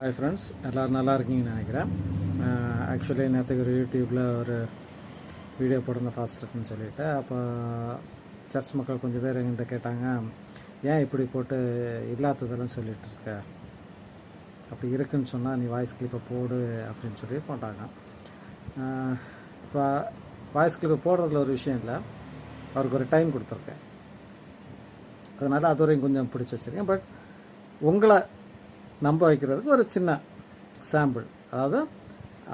Hi friends, எல்லோரும் நல்லா இருக்கீங்கன்னு நினைக்கிறேன். ஆக்சுவலி நேற்றுக்கு ஒரு யூடியூப்பில் ஒரு வீடியோ போட்டிருந்தேன் ஃபாஸ்ட் இருக்குன்னு சொல்லிவிட்டு. அப்போ சர்ச் மக்கள் கொஞ்சம் பேர் எங்கிட்ட கேட்டாங்க, ஏன் இப்படி போட்டு இல்லாததெல்லாம் சொல்லிகிட்டு இருக்க, அப்படி இருக்குன்னு சொன்னால் நீ வாய்ஸ் கிளிப்பை போடு அப்படின்னு சொல்லி போட்டாங்க. இப்போ வாய்ஸ் கிளிப்பை போடுறதுல ஒரு விஷயம் இல்லை, அவருக்கு ஒரு டைம் கொடுத்துருக்கேன், அதனால் அது வரையும் கொஞ்சம் பிடிச்சி வச்சுருக்கேன். பட் உங்களை நம்ப வைக்கிறதுக்கு ஒரு சின்ன சாம்பிள், அதாவது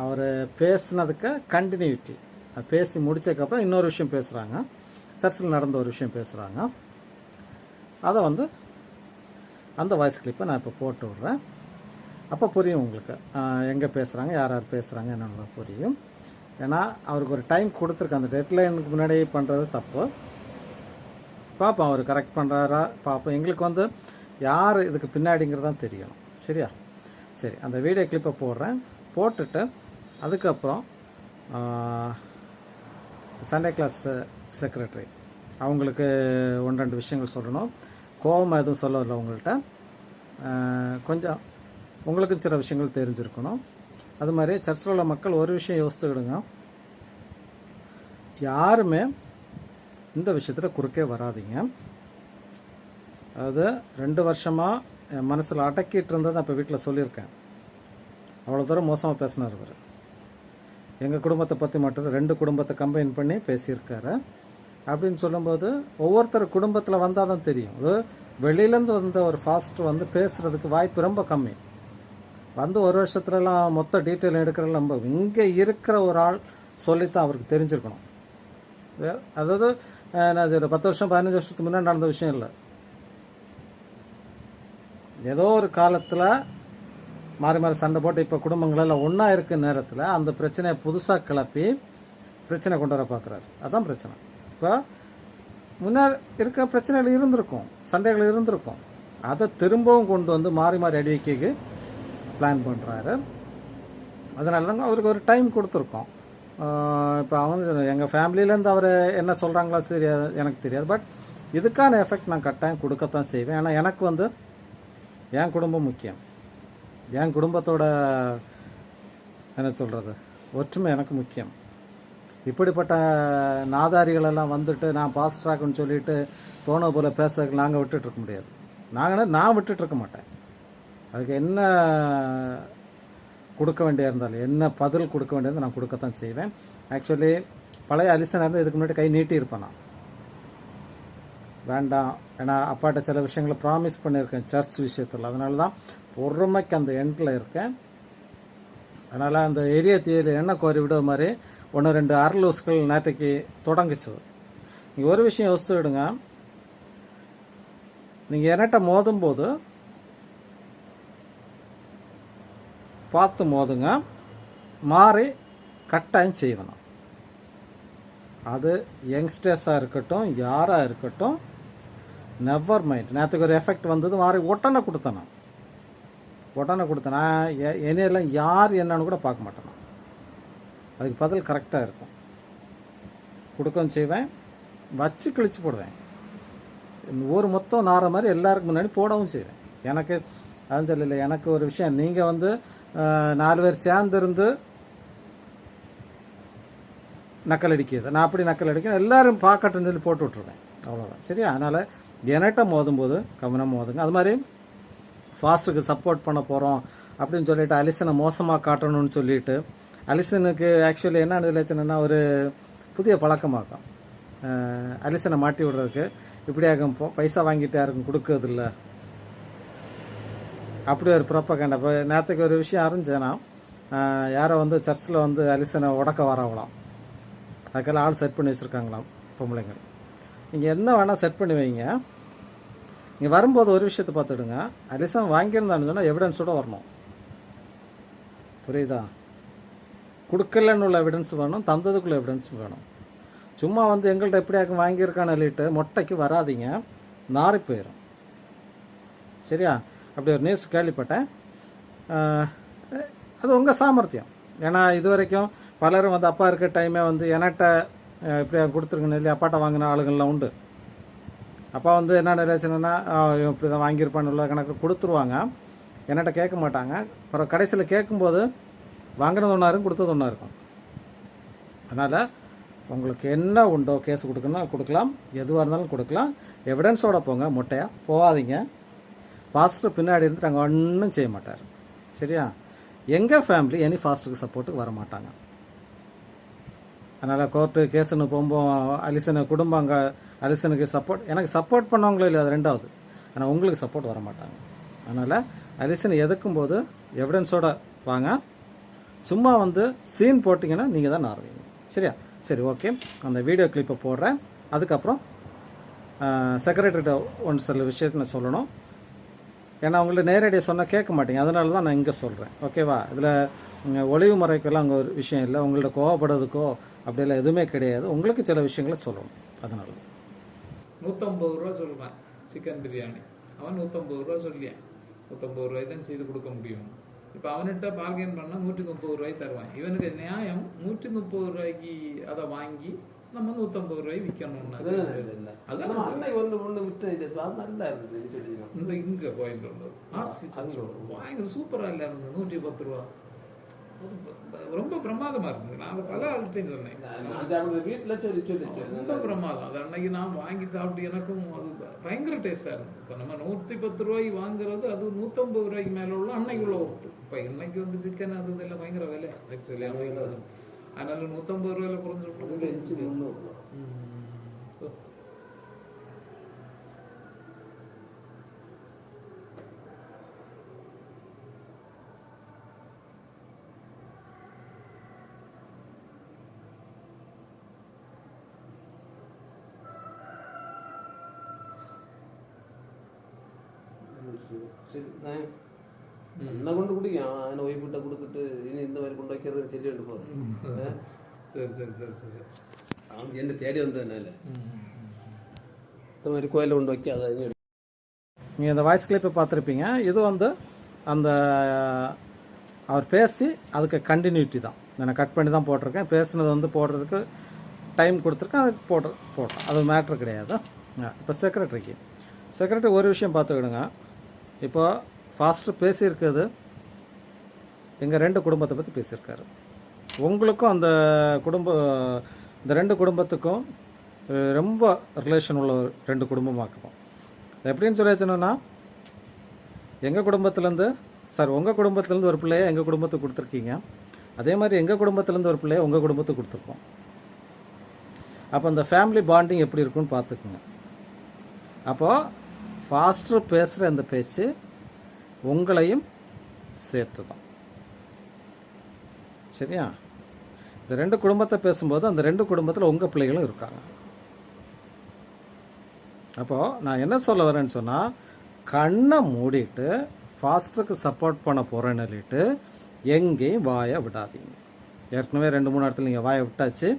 அவர் பேசுனதுக்கு கண்டினியூட்டி, அது பேசி முடித்ததுக்கப்புறம் இன்னொரு விஷயம் பேசுகிறாங்க, சர்ச்சில் நடந்த ஒரு விஷயம் பேசுகிறாங்க, அதை அந்த வாய்ஸ் கிளிப்பை நான் இப்போ போட்டு விட்றேன். அப்போ புரியும் உங்களுக்கு எங்கே பேசுகிறாங்க, யார் யார் பேசுகிறாங்க என்னென்ன புரியும். ஏன்னா அவருக்கு ஒரு டைம் கொடுத்துருக்கு, அந்த டெட்லைனுக்கு முன்னாடி பண்ணுறது தப்பு. பார்ப்போம் அவர் கரெக்ட் பண்ணுறாரா பார்ப்போம். எங்களுக்கு யார் இதுக்கு பின்னாடிங்கிறது தான் தெரியணும். சரியா? சரி, அந்த வீடியோ கிளிப்பை போடுறேன். போட்டுட்டு அதுக்கப்புறம் சண்டே கிளாஸ் செக்ரட்டரி அவங்களுக்கு 1-2 விஷயங்கள் சொல்லணும். கோபம் எதுவும் சொல்லவில்லை உங்கள்கிட்ட, கொஞ்சம் உங்களுக்கு சில விஷயங்கள் தெரிஞ்சிருக்கணும். அது மாதிரி சர்ச்சில் உள்ள மக்கள் ஒரு விஷயம் யோசிச்சுக்கிடுங்க, யாருமே இந்த விஷயத்தில் குறுக்கே வராதிங்க. அதாவது 2 வருஷமாக என் மனசில் அடக்கிட்டு இருந்ததை இப்போ வீட்டில் சொல்லியிருக்கேன். அவ்வளோ தூரம் மோசமாக பேசினார் இவர். எங்கள் குடும்பத்தை பற்றி மட்டும் 2 குடும்பத்தை கம்பைன் பண்ணி பேசியிருக்காரு. அப்படின்னு சொல்லும்போது ஒவ்வொருத்தர் குடும்பத்தில் வந்தால் தான் தெரியும். அது வெளியிலேருந்து வந்த ஒரு ஃபாஸ்ட்டு பேசுகிறதுக்கு வாய்ப்பு ரொம்ப கம்மி. 1 வருஷத்துலலாம் மொத்த டீட்டெயில் எடுக்கிறதுல நம்ம இங்கே இருக்கிற ஒரு ஆள் சொல்லித்தான் அவருக்கு தெரிஞ்சிருக்கணும். அதாவது நான் 10 வருஷம் 15 வருஷத்துக்கு முன்னாடி நடந்த விஷயம் இல்லை. ஏதோ ஒரு காலத்தில் மாறி மாறி சண்டை போட்டு இப்போ குடும்பங்களெல்லாம் ஒன்றா இருக்க நேரத்தில் அந்த பிரச்சனையை புதுசாக கிளப்பி பிரச்சனை கொண்டு வர பார்க்குறாரு. அதுதான் பிரச்சனை. இப்போ முன்னாடி இருக்க பிரச்சனைகள் இருந்திருக்கும், சண்டைகள் இருந்திருக்கும், அதை திரும்பவும் கொண்டு மாறி மாறி அடிக்கைக்கு பிளான் பண்ணுறாரு. அதனால தாங்க அவருக்கு ஒரு டைம் கொடுத்துருக்கோம். இப்போ எங்கள் ஃபேமிலியிலேருந்து அவர் என்ன சொல்கிறாங்களா சரி எனக்கு தெரியாது. பட் இதுக்கான எஃபெக்ட் நான் கட்டாயம் கொடுக்கத்தான் செய்வேன். ஏன்னா எனக்கு என் குடும்பம் முக்கியம். என் குடும்பத்தோட என்ன சொல்கிறது ஒற்றுமை எனக்கு முக்கியம். இப்படிப்பட்ட நாதாரிகளெல்லாம் நான் பாஸ்டராக்குன்னு சொல்லிட்டு தோண போல பேசுறதுக்கு நாங்கள் விட்டுட்ருக்க முடியாது. நான் விட்டுட்ருக்க மாட்டேன். அதுக்கு என்ன கொடுக்க வேண்டிய இருந்தாலும், என்ன பதில் கொடுக்க வேண்டியது நான் கொடுக்கத்தான் செய்வேன். ஆக்சுவலி பழைய அலிசனாக இருந்து இதுக்கு முன்னாடி கை நீட்டி இருப்பேன். நான் வேண்டாம், ஏன்னா அப்பாட்ட சில விஷயங்களை ப்ராமிஸ் பண்ணியிருக்கேன் சர்ச் விஷயத்தில். அதனால தான் பொறுமைக்கு அந்த எண்டில் இருக்கேன். அதனால் அந்த ஏரியா தீயில் எண்ணெய் கோரி விட மாதிரி 1-2 அரலூஸ்கள் நேற்றுக்கு தொடங்குச்சு. நீங்கள் ஒரு விஷயம் யோசிச்சு விடுங்க, நீங்கள் என்கிட்ட மோதும்போது பார்த்து மோதுங்க, மாறி கட்டாயம் செய்யணும். அது யங்ஸ்டர்ஸாக இருக்கட்டும், யாராக இருக்கட்டும், நெவர் மைண்ட். நேற்றுக்கு ஒரு எஃபெக்ட் மாறி ஒட்டனை கொடுத்தேன். என்னையெல்லாம் யார் என்னன்னு கூட பார்க்க மாட்டேன். அதுக்கு பதில் கரெக்டாக இருக்கும், கொடுக்கவும் செய்வேன், வச்சு கிழிச்சு போடுவேன். ஒரு மொத்தம் நார மாதிரி எல்லாருக்கும் முன்னாடி போடவும் செய்வேன். எனக்கு அதுவும் சொல்லலை. எனக்கு ஒரு விஷயம், நீங்கள் 4 பேர் சேர்ந்துருந்து நக்கல் அடிக்கிறது, நான் அப்படி நக்கல் அடிக்கிறேன், எல்லோரும் பார்க்கட்டுன்னு சொல்லி போட்டு விட்ருவேன். அவ்வளோதான். சரியா? அதனால் என்கிட்ட மோதும்போது கவனம் மோதுங்க. அது மாதிரி ஃபாஸ்ட்டுக்கு சப்போர்ட் பண்ண போகிறோம் அப்படின்னு சொல்லிட்டு அலிசனை மோசமாக காட்டணும்னு சொல்லிட்டு, அலிசனுக்கு ஆக்சுவலி என்ன நிலைச்சுன்னா ஒரு புதிய பழக்கமாக்கும் அலிசனை மாட்டி விடுறதுக்கு. இப்படியாகும் பைசா வாங்கிட்டு யாருக்கும் கொடுக்கறதில்ல, அப்படி ஒரு ப்ரோப்பகண்டா. இப்போ நேற்றுக்கு ஒரு விஷயம் அறிஞ்சேன்னா, யாரோ சர்ச்சில் அலிசனை உடக்க வரவலாம், அதுக்கெல்லாம் ஆள் செட் பண்ணி வச்சுருக்காங்களாம் பொம்பளைங்க. நீங்கள் என்ன வேணால் செட் பண்ணி வைங்க, நீங்கள் வரும்போது ஒரு விஷயத்தை பார்த்துடுங்க, அலிசன் வாங்கியிருந்தான்னு சொன்னால் எவிடன்ஸோடு வரணும். புரியுதா? கொடுக்கலன்னு உள்ள எவிடன்ஸ் வேணும், தந்ததுக்குள்ள எவிடன்ஸும் வேணும். சும்மா எங்கள்கிட்ட எப்படியாக்கும் வாங்கியிருக்கான்னு சொல்லிட்டு மொட்டைக்கு வராதிங்க, நாரி போயிடும். சரியா? அப்படி ஒரு நியூஸ் கேள்விப்பட்டேன். அது உங்கள் சாமர்த்தியம். ஏன்னா இது வரைக்கும் பலரும் அப்பா இருக்க டைமே என்கிட்ட இப்படியா கொடுத்துருங்கன்னு சொல்லி அப்பாட்ட வாங்கின ஆளுங்கள்லாம் உண்டு. அப்பா என்ன நினைச்சுன்னா இப்படி தான் வாங்கியிருப்பான்னு உள்ள கணக்கு கொடுத்துருவாங்க. என்கிட்ட கேட்க மாட்டாங்க. அப்புறம் கடைசியில் கேட்கும்போது வாங்கினது ஒன்றா இருக்கும், கொடுத்தது ஒன்றா இருக்கும். அதனால் உங்களுக்கு என்ன உண்டோ கேஸ் கொடுக்கணும் கொடுக்கலாம், எதுவாக இருந்தாலும் கொடுக்கலாம். எவிடன்ஸோடு போங்க, மொட்டையாக போகாதீங்க. ஃபாஸ்டர் பின்னாடி இருந்துட்டு அங்கே ஒன்றும் செய்ய மாட்டார். சரியா? எங்கள் ஃபேமிலி எனி ஃபாஸ்ட்டுக்கு சப்போர்ட்டுக்கு வர மாட்டாங்க. அதனால் கோர்ட்டு கேஸுன்னு போகும்போது அலிசனு குடும்பம் அங்கே அலிசனுக்கு சப்போர்ட், எனக்கு சப்போர்ட் பண்ணவங்களும் இல்லை, அது ரெண்டாவது. ஆனால் உங்களுக்கு சப்போர்ட் வர மாட்டாங்க. அதனால் அலிசன் எதுக்கும் போது எவிடன்ஸோடு வாங்க. சும்மா சீன் போட்டிங்கன்னா நீங்கள் தான் ஆரம்பிங்க. சரியா? சரி, ஓகே. அந்த வீடியோ கிளிப்பை போடுறேன். அதுக்கப்புறம் செக்ரட்டரிட்ட சில விஷயத்தை நான் சொல்லணும். ஏன்னா அவங்கள்ட்ட நேரடியாக சொன்னால் கேட்க மாட்டீங்க, அதனால தான் நான் இங்கே சொல்கிறேன். ஓகேவா? இதில் ஒளிவு முறைக்கெல்லாம் அங்கே ஒரு விஷயம் இல்லை. உங்கள்ட்ட கோவப்படுறதுக்கோ அப்படியெல்லாம் எதுவுமே கிடையாது. உங்களுக்கு சில விஷயங்களை சொல்லணும். அதனால 150 ரூபா சொல்லுவேன் சிக்கன் பிரியாணி. அவன் 150 ரூபா சொல்லியான். 150 ரூபாய் தான் செய்து கொடுக்க முடியும். இப்போ அவன்கிட்ட பார்கெயின் பண்ணால் 130 ரூபாய் தருவான். இவனுக்கு நியாயம் 130 ரூபாய்க்கு அதை வாங்கி நம்ம 150 ரூபாய் விற்கணும்னா இந்த இங்கே பாயிண்ட் உண்டு. பயங்கர சூப்பராக இல்லை இருந்தது. 110 ரூபா ரொம்ப பிரமாதமா இருந்தது. நான் அதை பல ஆள்கிட்டையும் சொன்னேன், வீட்டில் ரொம்ப பிரமாதம். அது அன்னைக்கு நான் வாங்கி சாப்பிட்டு எனக்கும் அது பயங்கர டேஸ்டா இருந்தது. இப்போ நம்ம 110 ரூபாய்க்கு வாங்குறது அது 150 ரூபாய்க்கு மேல உள்ள அன்னைக்கு உள்ள ஒர்த்து. இப்போ இன்னைக்கு சிக்கன் அது இதெல்லாம் பயங்கர விலை ஆக்சுவலி. அதனால 150 ரூபாயில குறைஞ்சிருக்கும். என்ன கொண்டு குடிக்கும் அவன் ஒய்ஃபிட்ட கொடுத்துட்டு இனி இந்த மாதிரி கொண்டு வைக்கிறது சொல்லிட்டு போகிறேன். சரி சரி சரி சரி அவன் என்ன தேடி வந்ததுனால இந்த மாதிரி கோயிலில் கொண்டு வைக்காத. நீங்கள் இந்த வாய்ஸ் கிளிப்பை பார்த்துருப்பீங்க. இது அந்த அவர் பேசி அதுக்கு கண்டினியூட்டி தான். நான் கட் பண்ணி தான் போட்டிருக்கேன். பேசுனது போடுறதுக்கு டைம் கொடுத்துருக்கேன், அதுக்கு போட்டேன். அது மேட்ரு கிடையாது. இப்போ செக்ரட்டரி ஒரு விஷயம் பார்த்துக்கிடுங்க. இப்போ ஃபாஸ்டர் பேசியிருக்கிறது எங்கள் 2 குடும்பத்தை பற்றி பேசியிருக்காரு. உங்களுக்கும் அந்த இந்த 2 குடும்பத்துக்கும் ரொம்ப ரிலேஷன் உள்ள 2 குடும்பமாக்குவோம். எப்படின்னு சொல்லி வச்சோன்னா, எங்கள் குடும்பத்துலேருந்து உங்கள் குடும்பத்துலேருந்து ஒரு பிள்ளைய எங்கள் குடும்பத்துக்கு கொடுத்துருக்கீங்க. அதே மாதிரி எங்கள் குடும்பத்துலேருந்து ஒரு பிள்ளைய உங்கள் குடும்பத்துக்கு கொடுத்துருப்போம். அப்போ அந்த ஃபேமிலி பாண்டிங் எப்படி இருக்குன்னு பார்த்துக்குங்க. அப்போது ஃபாஸ்டர் பேசுகிற அந்த பேச்சு உங்களையும் சேர்த்து தான். சரியா? இந்த 2 குடும்பத்தை பேசும்போது அந்த 2 குடும்பத்தில் உங்கள் பிள்ளைகளும் இருக்காங்க. அப்போது நான் என்ன சொல்ல வரேன்னு சொன்னால், கண்ணை மூடிட்டு ஃபாஸ்டருக்கு சப்போர்ட் பண்ண போகிறேன்னு சொல்லிட்டு எங்கேயும் வாயை விடாதீங்க. ஏற்கனவே 2-3 இடத்துல நீங்கள் வாயை விட்டாச்சு.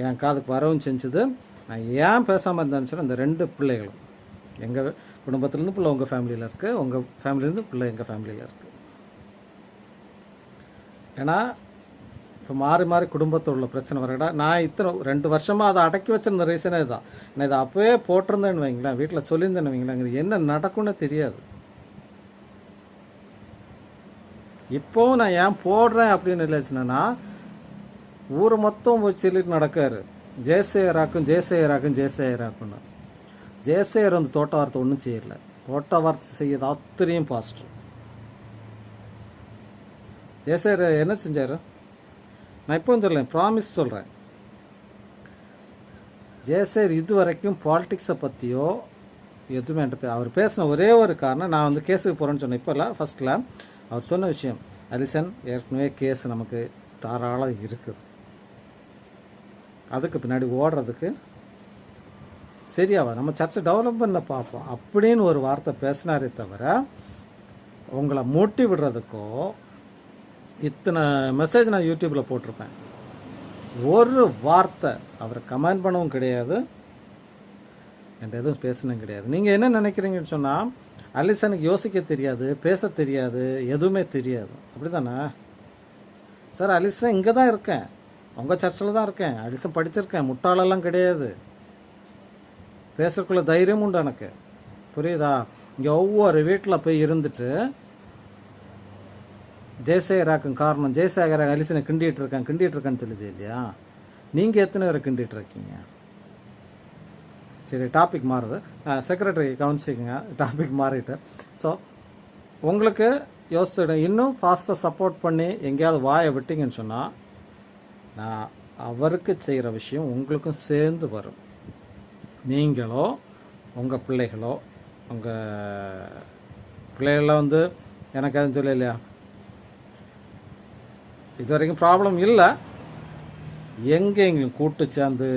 என் காதுக்கு வரவும் செஞ்சுது. நான் ஏன் பேசாமல் இருந்தேன்னு சொன்னால், இந்த 2 பிள்ளைகளும் எங்கள் குடும்பத்துலேருந்து பிள்ளை உங்கள் ஃபேமிலியில் இருக்குது, உங்கள் ஃபேமிலியிலேருந்து பிள்ளை எங்கள் ஃபேமிலியில் இருக்குது. ஏன்னா இப்போ மாறி மாறி குடும்பத்தில் உள்ள பிரச்சனை வரடா. நான் 2 வருஷமாக அதை அடக்கி வச்சிருந்த ரீசனே தான். நான் இதை அப்போவே போட்டிருந்தேன்னு வைங்களேன், வீட்டில் சொல்லியிருந்தேன்னு வைங்களேன், என்ன நடக்கும்னு தெரியாது. இப்போவும் நான் ஏன் போடுறேன் அப்படின்னு இல்லைச்சுன்னா, ஊர் மொத்தம் போய் சொல்லிட்டு நடக்காரு, ஜேசேராக்கும் ஜேசேராக்கும் ஜேசேராக்குன்னு. ஜேசேர் தோட்ட வார்த்தை ஒன்றும் செய்யல. தோட்ட வார்த்தை செய்யறது அத்தனையும் பாஸ்டர். ஜேசேர் என்ன செஞ்சார்? நான் இப்போ சொல்லேன், ப்ராமிஸ் சொல்கிறேன். ஜேசேர் இது வரைக்கும் பாலிட்டிக்ஸை பற்றியோ எதுவுமே என்கிட்ட அவர் பேசின ஒரே ஒரு காரணம், நான் கேஸுக்கு போகிறேன்னு சொன்னேன். இப்போ இல்லை, ஃபஸ்ட்டில் அவர் சொன்ன விஷயம், அலிசன் ஏற்கனவே கேஸ் நமக்கு தாராளம் இருக்குது, அதுக்கு பின்னாடி ஓடுறதுக்கு சரியாவா, நம்ம சர்ச்சை டெவலப் பண்ண பார்ப்போம் அப்படின்னு ஒரு வார்த்தை பேசினாரே தவிர, உங்களை மூட்டி விடுறதுக்கோ, இத்தனை மெசேஜ் நான் யூடியூப்பில் போட்டிருப்பேன், ஒரு வார்த்தை அவரை கமெண்ட் பண்ணவும் கிடையாது, என்கிட்ட எதுவும் பேசணும் கிடையாது. நீங்கள் என்ன நினைக்கிறீங்கன்னு சொன்னால், அலிசனுக்கு யோசிக்க தெரியாது, பேச தெரியாது, எதுவுமே தெரியாது, அப்படி தானே சார்? அலிசன் இங்கே தான் இருக்கேன், உங்கள் சர்ச்சில் தான் இருக்கேன், அலிசன் படிச்சிருக்கேன், முட்டாளெல்லாம் கிடையாது, பேசுறதுக்குள்ள தைரியம் உண்டு எனக்கு, புரியுதா? இங்கே ஒவ்வொரு வீட்டில் போய் இருந்துட்டு ஜெயசேகராக்கும் காரணம் ஜெயசேகர அலிசனை கிண்டிகிட்டு இருக்கேன்னு சொல்லுது இல்லையா? நீங்கள் எத்தனை பேரை கிண்டிகிட்டு இருக்கீங்க? சரி, டாபிக் மாறுது. செக்ரட்டரி கவனிச்சிக்கங்க, டாபிக் மாறிட்டு. ஸோ உங்களுக்கு யோசிச்சுட இன்னும் ஃபாஸ்ட்டாக சப்போர்ட் பண்ணி எங்கேயாவது வாயை விட்டீங்கன்னு சொன்னால் நான் அவருக்கு செய்கிற விஷயம் உங்களுக்கும் சேர்ந்து வரும். நீங்களோ உங்கள் பிள்ளைகளோ வந்து எனக்கு அதுன்னு சொல்ல இல்லையா, இது வரைக்கும் ப்ராப்ளம் இல்லை. எங்கேயும் கூட்டு சேர்ந்து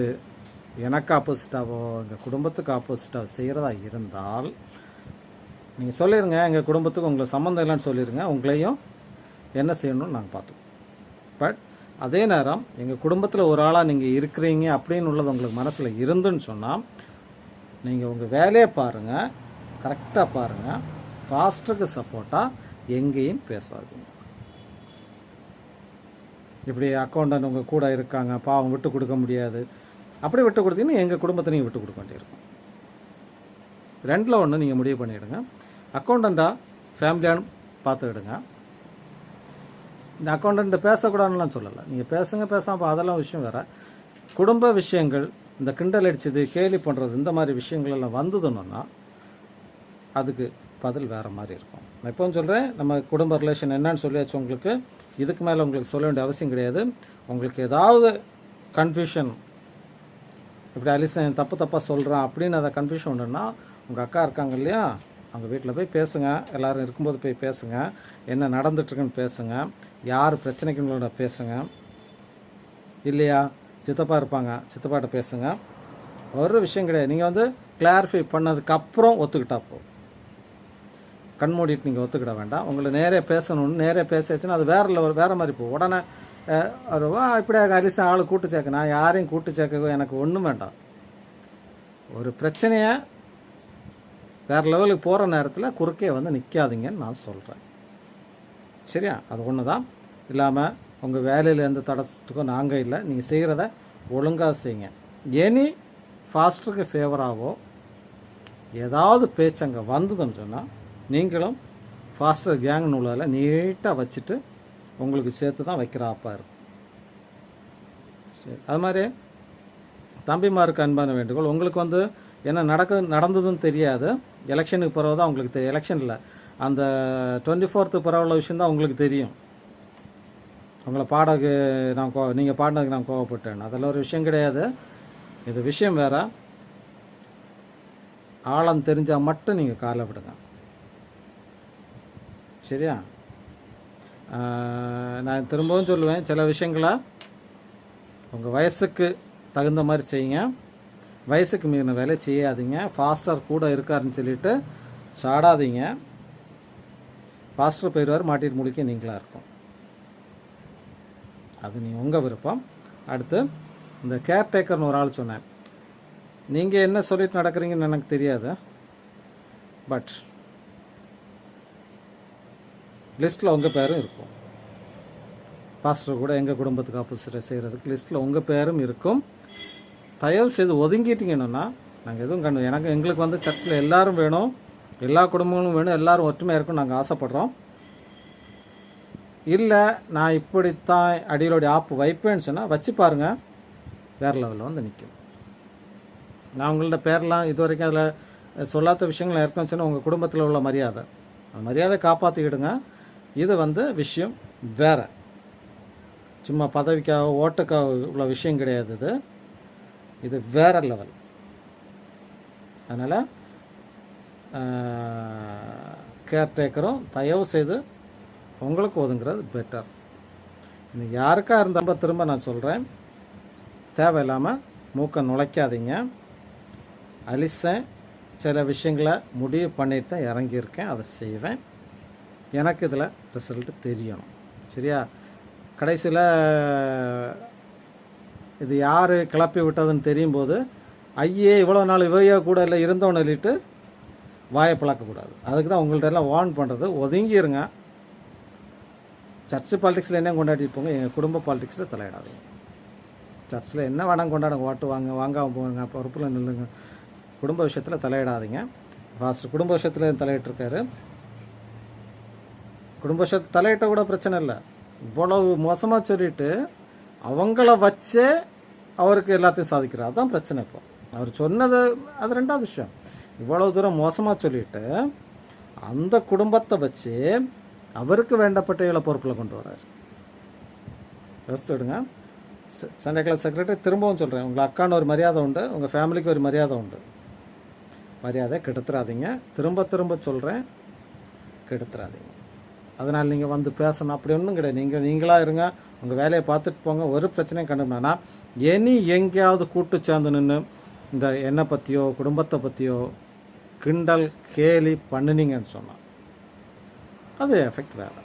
எனக்கு ஆப்போசிட்டாவோ எங்கள் குடும்பத்துக்கு ஆப்போசிட்டாவோ செய்கிறதா இருந்தால் நீங்கள் சொல்லிடுங்க, எங்கள் குடும்பத்துக்கு உங்களை சம்மந்தம் இல்லைன்னு சொல்லிடுங்க. உங்களையும் என்ன செய்யணும்னு நாங்கள் பார்த்தோம். பட் அதே நேரம் எங்கள் குடும்பத்தில் ஒரு ஆளாக நீங்கள் இருக்கிறீங்க அப்படின்னு உள்ளது உங்களுக்கு மனசில் இருந்துன்னு சொன்னால் நீங்கள் உங்கள் வேலையை பாருங்கள், கரெக்டாக பாருங்கள். ஃபாஸ்டருக்கு சப்போர்ட்டாக எங்கேயும் பேசாதீங்க. இப்படி அக்கௌண்டன்ட் உங்கள் கூட இருக்காங்க, பாவம் விட்டு கொடுக்க முடியாது, அப்படி விட்டு கொடுத்தீங்கன்னா எங்கள் குடும்பத்தை நீங்கள் விட்டு கொடுக்க வேண்டியிருக்கும். ரெண்டில் ஒன்று நீங்கள் முடிவு பண்ணிவிடுங்க. அக்கௌண்டண்ட்டாக ஃபேமிலியானு பார்த்துக்கிடுங்க. இந்த அக்கௌண்டண்ட்டை பேசக்கூடாதுன்னு சொல்லலை, நீங்கள் பேசாமல் அதெல்லாம் விஷயம் வேறு. குடும்ப விஷயங்கள், இந்த கிண்டல் அடிச்சது, கேலி பண்ணுறது, இந்த மாதிரி விஷயங்கள் எல்லாம் வந்ததுன்னா அதுக்கு பதில் வேறு மாதிரி இருக்கும். நான் எப்போவும் சொல்கிறேன், நம்ம குடும்ப ரிலேஷன் என்னன்னு சொல்லியாச்சு உங்களுக்கு. இதுக்கு மேலே உங்களுக்கு சொல்ல வேண்டிய அவசியம் கிடையாது. உங்களுக்கு ஏதாவது கன்ஃபியூஷன், இப்படி அலிசன் தப்பாக சொல்கிறான் அப்படின்னு அதை கன்ஃபியூஷன் உண்டுன்னா உங்கள் அக்கா இருக்காங்க இல்லையா, அவங்க வீட்டில் போய் பேசுங்க. எல்லோரும் இருக்கும்போது போய் பேசுங்க, என்ன நடந்துட்டுருக்குன்னு பேசுங்க, யார் பிரச்சனைக்குங்களோட பேசுங்க. இல்லையா, சித்தப்பா இருப்பாங்க, சித்தப்பாட்ட பேசுங்க. ஒரு விஷயம் கிடையாது, நீங்கள் வந்து கிளாரிஃபை பண்ணதுக்கப்புறம் ஒத்துக்கிட்டா போகும். கண்மூடிட்டு நீங்கள் ஒத்துக்கிட வேண்டாம். உங்களை நேரே பேசணும்னு நேரே பேசியாச்சுன்னா அது வேறு மாதிரி போகும். உடனே இப்படியே அலிசன் ஆள் கூட்டு சேர்க்க, நான் யாரையும் கூட்டு சேர்க்க எனக்கு ஒன்றும் வேண்டாம். ஒரு பிரச்சனையை வேறு லெவலுக்கு போகிற நேரத்தில் குறுக்கே வந்து நிற்காதீங்கன்னு நான் சொல்கிறேன். சரியா? அது ஒன்று தான். இல்லாமல் உங்கள் வேலையில் எந்த தடத்துக்கும் நாங்கள் இல்லை, நீங்கள் செய்கிறத ஒழுங்காக செய்யுங்க. எனி ஃபாஸ்டருக்கு ஃபேவராகவோ ஏதாவது பேச்சு அங்கே வந்ததுன்னு சொன்னால் நீங்களும் ஃபாஸ்டர் கேங் நூலில் நீட்டாக வச்சுட்டு உங்களுக்கு சேர்த்து தான் வைக்கிறாப்பா இருக்கும். சரி, அது மாதிரி தம்பிமாருக்கு அன்பான வேண்டுகோள். உங்களுக்கு வந்து என்ன நடந்ததுன்னு தெரியாது. எலெக்ஷனுக்கு பிறகு தான் உங்களுக்கு தெரியும். எலெக்ஷன் இல்லை, அந்த 24th பிறகு உள்ள விஷயம் தான் உங்களுக்கு தெரியும். உங்களை பாடகு நீங்கள் பாடினதுக்கு நான் கோவப்பட்டேன், அதெல்லாம் ஒரு விஷயம் கிடையாது. இது விஷயம் வேறு. ஆழம் தெரிஞ்சால் மட்டும் நீங்கள் காலை விடுங்க. சரியா? நான் திரும்பவும் சொல்லுவேன், சில விஷயங்களை உங்கள் வயசுக்கு தகுந்த மாதிரி செய்யுங்க. வயசுக்கு மீறின வேலை செய்யாதீங்க. ஃபாஸ்டர் கூட இருக்காருன்னு சொல்லிட்டு சாடாதீங்க. ஃபாஸ்டர் போயிடுவார், மாட்டிட்டு முடிக்க நீங்களாக இருக்கும். அது நீ உங்கள் விருப்பம். அடுத்து இந்த கேர்டேக்கர்னு ஒரு ஆள் சொன்னேன். நீங்கள் என்ன சொல்லிட்டு நடக்கிறீங்கன்னு எனக்கு தெரியாது. பட் லிஸ்ட்டில் உங்கள் பேரும் இருக்கும். பாஸ்டர் கூட எங்கள் குடும்பத்துக்கு ஆப்போசிட்டாக செய்கிறதுக்கு லிஸ்ட்டில் உங்கள் பேரும் இருக்கும். தயவு செய்து ஒதுங்கிட்டீங்கன்னா நாங்கள் எதுவும் எங்களுக்கு வந்து சர்ச்சில் எல்லோரும் வேணும், எல்லா குடும்பங்களும் வேணும், எல்லோரும் ஒற்றுமையாக இருக்கும் நாங்கள் ஆசைப்படுறோம். இல்லை நான் இப்படித்தான் அடியிலோடைய ஆப்பு வைப்பேன்னு சொன்னால் வச்சு பாருங்கள், வேறு லெவலில் வந்து நிற்கும். நான் உங்கள்ட்ட பேரெலாம் இது வரைக்கும் அதில் சொல்லாத விஷயங்கள் இருக்குன்னு சொன்னால் உங்கள் குடும்பத்தில் உள்ள மரியாதை, அந்த மரியாதை காப்பாற்றிக்கிடுங்க. இது வந்து விஷயம் வேறு, சும்மா பதவிக்காக ஓட்டுக்காக உள்ள விஷயம் கிடையாது. இது வேறு லெவல். அதனால் கேர்டேக்கரும் தயவு செய்து உங்களுக்கு ஒதுங்கிறது பெட்டர். இன்னைக்கு யாருக்காக இருந்தால் திரும்ப நான் சொல்கிறேன், தேவையில்லாமல் மூக்கை நுழைக்காதீங்க. அலிசன் சில விஷயங்களை முடிவு பண்ணிட்டு தான் இறங்கியிருக்கேன், அதை செய்வேன். எனக்கு இதில் ரிசல்ட்டு தெரியணும். சரியா? கடைசியில் இது யார் கிளப்பி விட்டதுன்னு தெரியும் போது ஐயே இவ்வளோ நாள் இவையோ கூட இல்லை இருந்தவனை சொல்லிட்டு வாயை பழக்கக்கூடாது. அதுக்கு தான் உங்கள்ட்ட எல்லாம் வார்ன் பண்ணுறது. ஒதுங்கிருங்க. சர்ச்சு பாலிடிக்ஸில் என்ன கொண்டாடிட்டு போங்க, எங்கள் குடும்ப பாலிடிக்ஸில் தலையிடாதீங்க. சர்ச்சில் என்ன வேணாம் கொண்டாடுங்க, ஓட்டு வாங்காமல் போங்க, பொறுப்பில் நில்லுங்க. குடும்ப விஷயத்தில் தலையிடாதீங்க. ஃபாஸ்ட் குடும்ப விஷயத்தில் தலையிட்டிருக்காரு. குடும்ப விஷயத்தை தலையிட்ட கூட பிரச்சனை இல்லை. இவ்வளவு மோசமாக சொல்லிட்டு அவங்கள வச்சே அவருக்கு எல்லாத்தையும் சாதிக்கிறார். அதுதான் பிரச்சனை. இப்போ அவர் சொன்னது அது ரெண்டாவது விஷயம். இவ்வளவு தூரம் மோசமாக சொல்லிட்டு அந்த குடும்பத்தை வச்சு அவருக்கு வேண்டப்பட்ட பொறுப்பில் கொண்டு வர்றார். யோசிச்சு விடுங்க. சண்டே கிளாஸ் செக்ரட்டரி திரும்பவும் சொல்கிறேன், உங்கள் அக்கான்னு ஒரு மரியாதை உண்டு, உங்கள் ஃபேமிலிக்கு ஒரு மரியாதை உண்டு. மரியாதை கெடுத்துறாதீங்க. திரும்ப திரும்ப சொல்கிறேன், கெடுத்துறாதீங்க. அதனால் நீங்கள் வந்து பேசணும் அப்படி ஒன்றும் கிடையாது. நீங்களாக இருங்க, உங்கள் வேலையை பார்த்துட்டு போங்க, ஒரு பிரச்சனையும் கண்டுபிடினா இனி எங்கேயாவது கூட்டு சேர்ந்து நின்று இந்த என்னை பற்றியோ குடும்பத்தை பற்றியோ கிண்டல் கேலி பண்ணினீங்கன்னு சொன்னால் அது எஃபெக்ட் வேறு.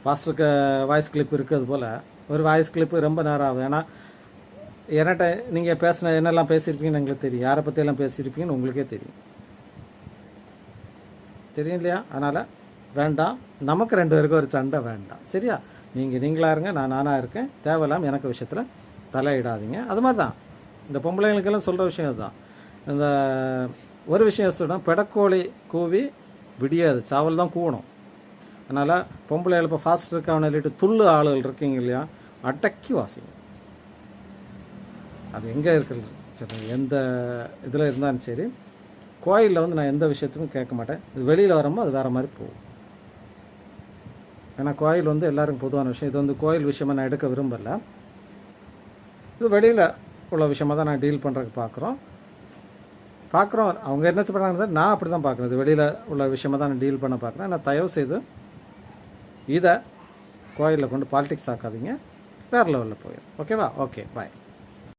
ஃபாஸ்டருக்கு வாய்ஸ் கிளிப் இருக்கிறது போல் ஒரு வாய்ஸ் கிளிப்பு ரொம்ப நேரம் ஆகும். ஏன்னா என்கிட்ட நீங்கள் பேசின என்னெல்லாம் பேசியிருப்பீங்கன்னு எங்களுக்கு தெரியும், யாரை பற்றியெல்லாம் பேசியிருப்பீங்கன்னு உங்களுக்கே தெரியும் இல்லையா? அதனால் வேண்டாம், நமக்கு 2 பேருக்கும் ஒரு சண்டை வேண்டாம். சரியா? நீங்களாக இருங்க, நான் நானாக இருக்கேன். தேவையில்லாமல் எனக்கு விஷயத்தில் தலையிடாதீங்க. அது மாதிரி தான் இந்த பொம்பளைங்களுக்கெல்லாம் சொல்கிற விஷயம் அதுதான். இந்த ஒரு விஷயம் சொல்கிறேன், பெடக்கோழி கூவி விடியாது, சாவல் தான் கூவணும். அதனால் பொம்பளைகள் இப்போ ஃபாஸ்ட் இருக்கான்னு சொல்லிட்டு துள்ளு ஆளுகள் இருக்கீங்க இல்லையா, அடக்கி வாசிங்க. அது எங்கே இருக்கிறது சரி, எந்த இதில் இருந்தாலும் சரி. கோயிலில் வந்து நான் எந்த விஷயத்துக்கும் கேட்க மாட்டேன். இது வெளியில் வரும்போது அது வேறு மாதிரி போகும். ஏன்னா கோயில் வந்து எல்லாருக்கும் பொதுவான விஷயம். இது வந்து கோயில் விஷயமாக நான் எடுக்க விரும்பலை. இது வெளியில் உள்ள விஷயமாக தான் நான் டீல் பண்ணுறதுக்கு பார்க்குறோம். அவங்க என்ன பண்ணுறாங்க, நான் அப்படி தான் பார்க்குறேன். இது வெளியில் உள்ள விஷயமாக தான் நான் டீல் பண்ண பார்க்குறேன். நான் தயவு செய்து இதை கோயிலில் கொண்டு பாலிடிக்ஸ் ஆக்காதீங்க, வேறு லெவலில் போயிடும். ஓகேவா? ஓகே, பாய்.